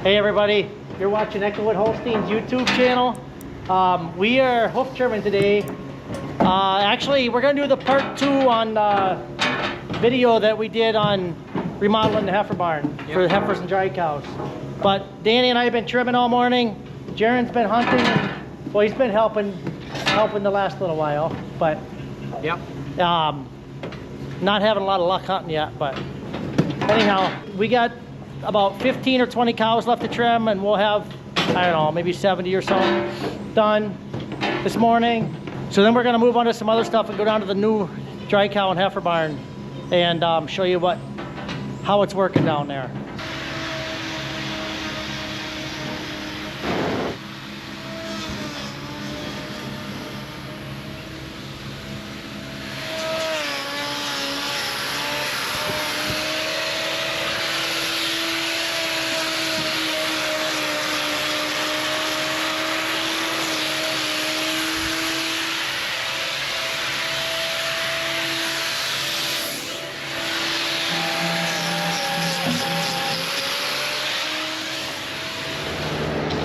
Hey everybody, you're watching Echowood Holsteins YouTube channel. We are hoof trimming today. Actually, we're gonna do the part 2 on video that we did on remodeling the heifer barn for the heifers and dry cows. But Danny and I have been trimming all morning. Jaren's been hunting. Well, he's been helping the last little while, but not having a lot of luck hunting yet. But anyhow, we got about 15 or 20 cows left to trim, and we'll have, I don't know, maybe 70 or so done this morning. So then we're going to move on to some other stuff and go down to the new dry cow and heifer barn and show you how it's working down there.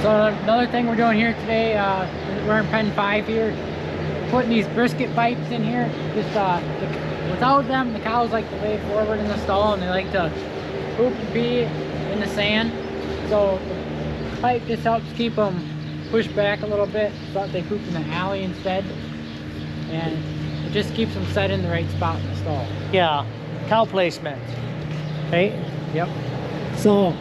So another thing we're doing here today, we're in pen 5 here, putting these brisket pipes in here. Just without them, the cows like to lay forward in the stall and they like to poop and pee in the sand. So the pipe just helps keep them pushed back a little bit so that they poop in the alley instead, and it just keeps them set in the right spot in the stall. Yeah, cow placement, right? Yep. So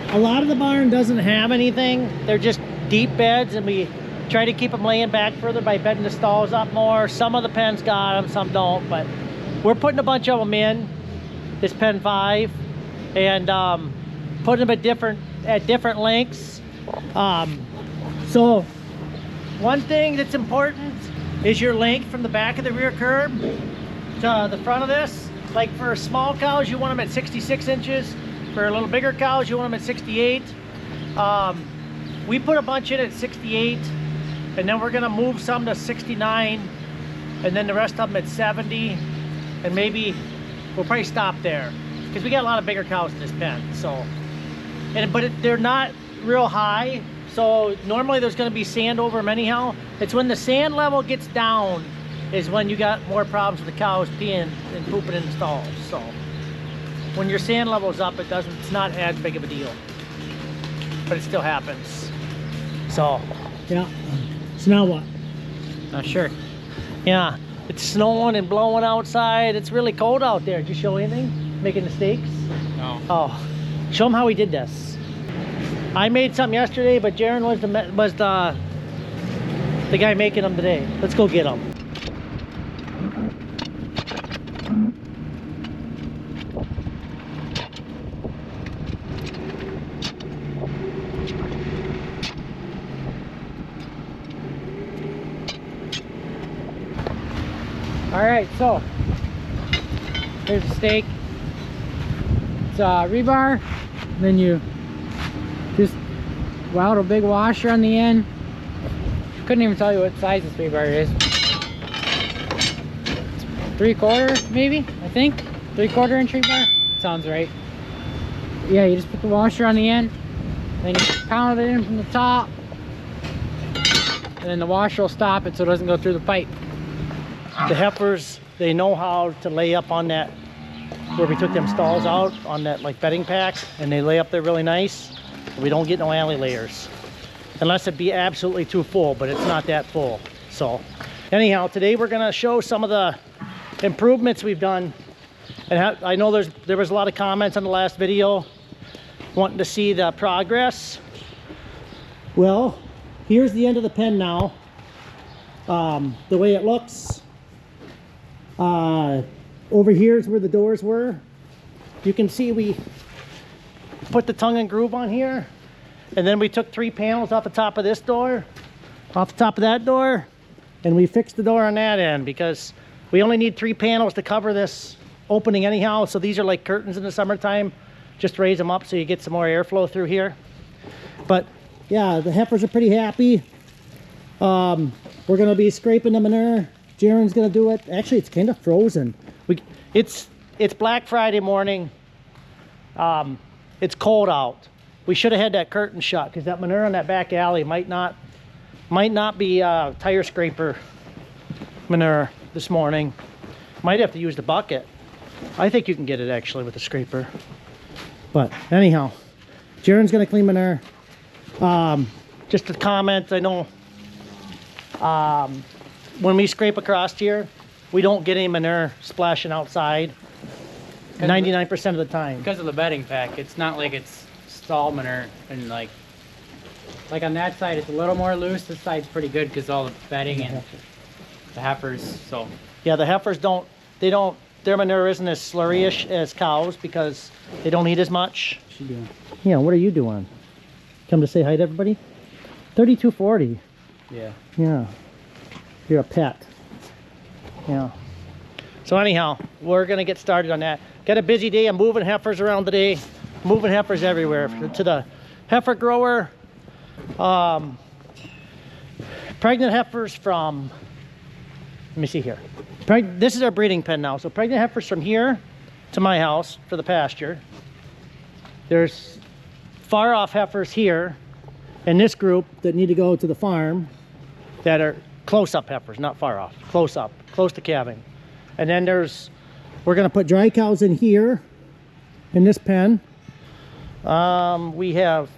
a lot of the barn doesn't have anything. They're just deep beds, and we try to keep them laying back further by bedding the stalls up more. Some of the pens got them, some don't, but we're putting a bunch of them in this pen 5 and putting them at different lengths. So one thing that's important is your length from the back of the rear curb to the front of this. Like for small cows, you want them at 66 inches. For little bigger cows, you want them at 68. We put a bunch in at 68, and then we're gonna move some to 69, and then the rest of them at 70, and maybe we'll probably stop there because we got a lot of bigger cows in this pen. So, they're not real high, so normally there's gonna be sand over them anyhow. It's when the sand level gets down is when you got more problems with the cows peeing and pooping in the stalls. So when your sand level's up, it's not as big of a deal, but it still happens. So Yeah. so now what? Not sure. Yeah, it's snowing and blowing outside. It's really cold out there. Did you show anything? Making mistakes? No. Oh, show them how we did this. I made something yesterday, but Jaren was the guy making them today. Let's go get them. Alright, so here's the stake. It's a rebar, then you just weld a big washer on the end. Couldn't even tell you what size this rebar is. 3/4 maybe, I think. 3/4 inch rebar? Sounds right. Yeah, you just put the washer on the end, then you pound it in from the top, and then the washer will stop it so it doesn't go through the pipe. The heifers, they know how to lay up on that, where we took them stalls out on that like bedding pack, and they lay up there really nice. We don't get no alley layers unless it be absolutely too full, but it's not that full. So anyhow, today we're gonna show some of the improvements we've done. And I know there was a lot of comments on the last video wanting to see the progress. Well, here's the end of the pen now. The way it looks. Over here is where the doors were. You can see we put the tongue and groove on here, and then we took 3 panels off the top of this door, off the top of that door, and we fixed the door on that end because we only need 3 panels to cover this opening anyhow. So these are like curtains in the summertime. Just raise them up so you get some more airflow through here. But yeah, the heifers are pretty happy. We're gonna be scraping the manure. Jaren's gonna do it. Actually, it's kind of frozen. It's Black Friday morning. It's cold out. we should have had that curtain shut because that manure on that back alley might not be tire scraper manure this morning. Might have to use the bucket. I think you can get it actually with the scraper. But anyhow, Jaren's gonna clean manure. Just a comment, I know when we scrape across here, we don't get any manure splashing outside 99% of the time. Because of the bedding pack, it's not like it's stall manure, and like on that side it's a little more loose. This side's pretty good because all the bedding and the heifers. So yeah, the heifers their manure isn't as slurry-ish as cows because they don't eat as much. what's she doing? Yeah, what are you doing? Come to say hi to everybody? 3240. Yeah. Yeah. You're a pet. Yeah. So anyhow, we're gonna get started on that. Got a busy day. I'm moving heifers around today. Moving heifers everywhere to the heifer grower. Pregnant heifers from, let me see here. This is our breeding pen now. So pregnant heifers from here to my house for the pasture. There's far off heifers here in this group that need to go to the farm that are close-up heifers, not far off, close up, close to calving. And then we're gonna put dry cows in here in this pen. We have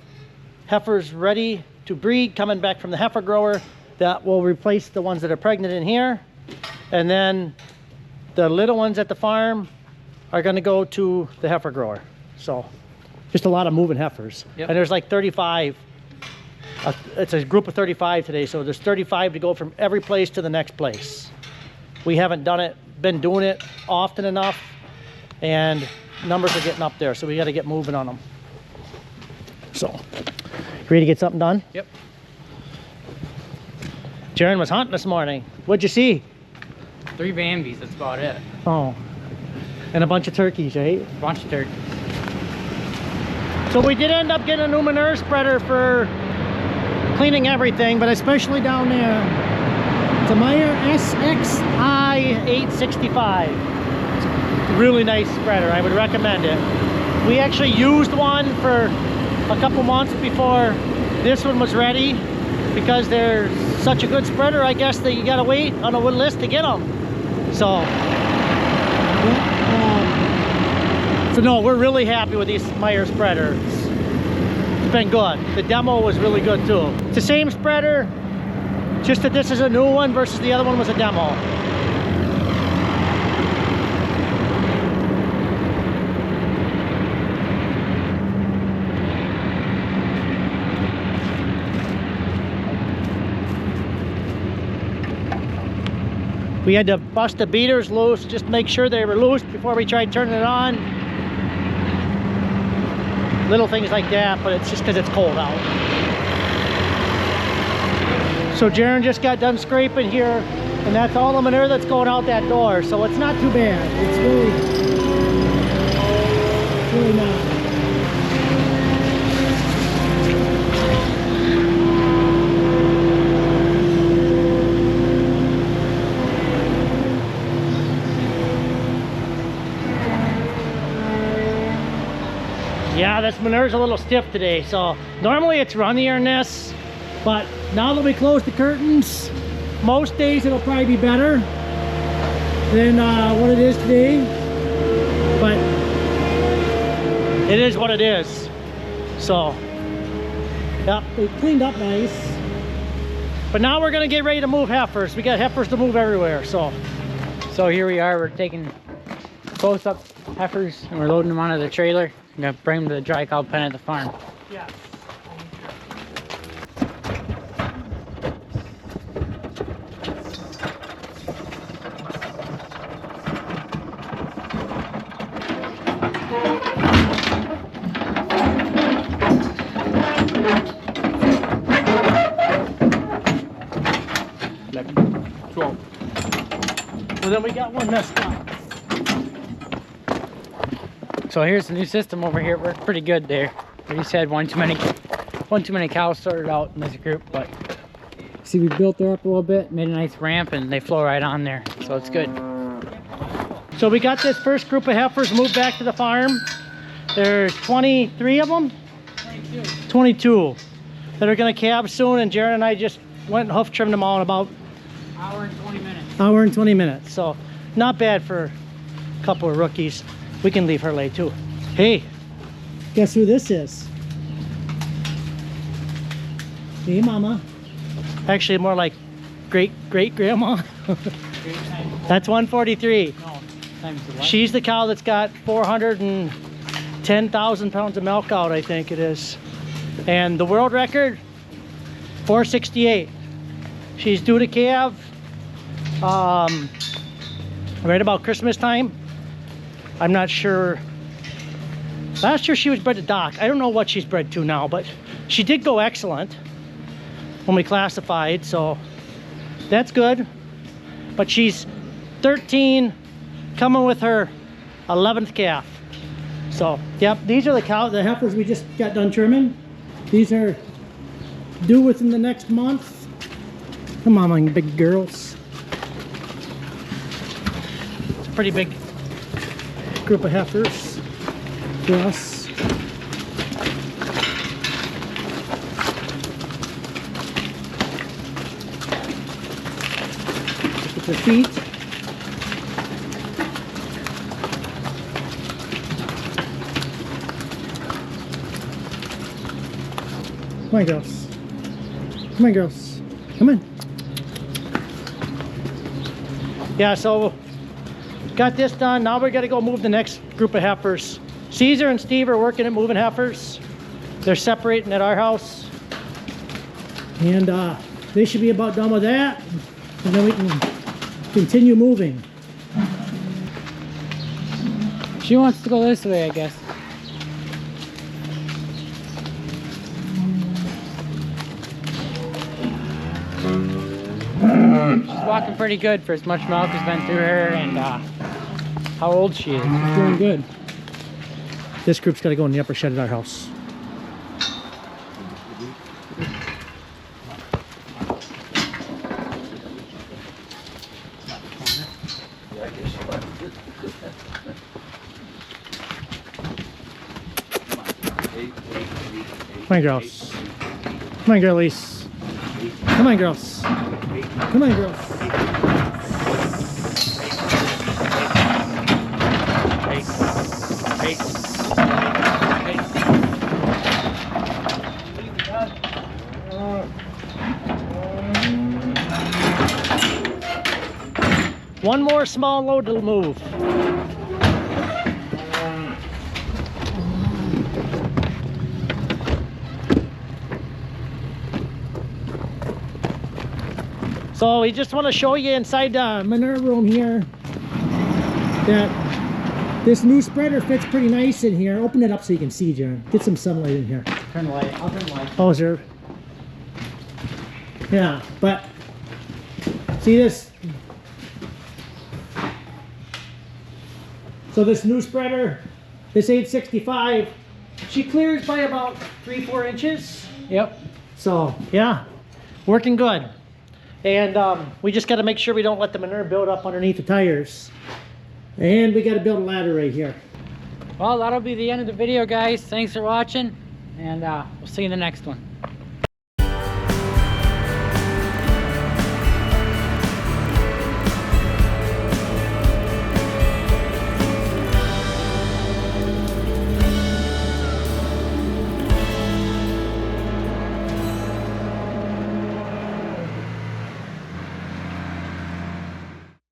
heifers ready to breed coming back from the heifer grower that will replace the ones that are pregnant in here. And then the little ones at the farm are gonna go to the heifer grower. So just a lot of moving heifers. Yep. And there's like 35. It's a group of 35 today, so there's 35 to go from every place to the next place. We haven't been doing it often enough, and numbers are getting up there, so we got to get moving on them. So, ready to get something done? Yep. Jaren was hunting this morning. What'd you see? 3 Bambis, that's about it. Oh, and a bunch of turkeys, right? Bunch of turkeys. So we did end up getting a new manure spreader for cleaning everything, but especially down there. It's a Meyer SXI 865. It's a really nice spreader. I would recommend it. We actually used one for a couple months before this one was ready because they're such a good spreader, I guess, that you gotta wait on a list to get them. So no, we're really happy with these Meyer spreaders. It's been good. The demo was really good too. It's the same spreader, just that this is a new one versus the other one was a demo. We had to bust the beaters loose, just make sure they were loose before we tried turning it on. Little things like that, but it's just because it's cold out. So Jaren just got done scraping here, and that's all the manure that's going out that door, so it's not too bad. It's really not. Yeah, this manure's a little stiff today, so normally it's runnier than this, but now that we closed the curtains, most days it'll probably be better than what it is today, but it is what it is. So, yeah, we cleaned up nice, but now we're gonna get ready to move heifers. We got heifers to move everywhere, so here we are, we're taking both up heifers and we're loading them onto the trailer. I'm gonna bring them to the dry cow pen at the farm. yeah. Well, then we got one messed up. So here's the new system over here. It worked pretty good there. We just had one too many cows sorted out in this group, but see, we built her up a little bit, made a nice ramp, and they flow right on there, so it's good. So we got this first group of heifers moved back to the farm. There's 23 of them. 22 that are going to calve soon, and Jared and I just went and hoof trimmed them all in about Hour and 20 minutes. hour and 20 minutes. So not bad for a couple of rookies. We can leave her lay too. Hey, guess who this is? Hey, mama. Actually, more like great grandma. That's 143. No, times the what? She's the cow that's got 410,000 pounds of milk out, I think it is. And the world record, 468. She's due to calve right about Christmas time. I'm not sure. Last year she was bred to Doc. I don't know what she's bred to now, but she did go excellent when we classified, so that's good. But she's 13, coming with her 11th calf. So, yep, these are the heifers we just got done trimming. These are due within the next month. Come on, my big girls. It's a pretty big group of heifers for us. Look at their feet. Come on, girls. Come on, girls. Come on. Yeah, so got this done. Now we got to go move the next group of heifers. Caesar and Steve are working at moving heifers. They're separating at our house. And they should be about done with that. And then we can continue moving. She wants to go this way, I guess. She's walking pretty good for as much milk has been through her, and how old she is. She's doing good. This group's got to go in the upper shed at our house. Come on, girls. Come on, girlies. Come on, girls. Come on, girls. One more small load to move. So we just want to show you inside the manure room here that this new spreader fits pretty nice in here. Open it up so you can see, John. Get some sunlight in here. Turn the light. I'll turn the light. Oh, is there? Yeah, but see this? So this new spreader, this 865, she clears by about 3-4 inches. Yep. So yeah, working good. And we just got to make sure we don't let the manure build up underneath the tires. And we got to build a ladder right here. Well, that'll be the end of the video, guys. Thanks for watching, and we'll see you in the next one.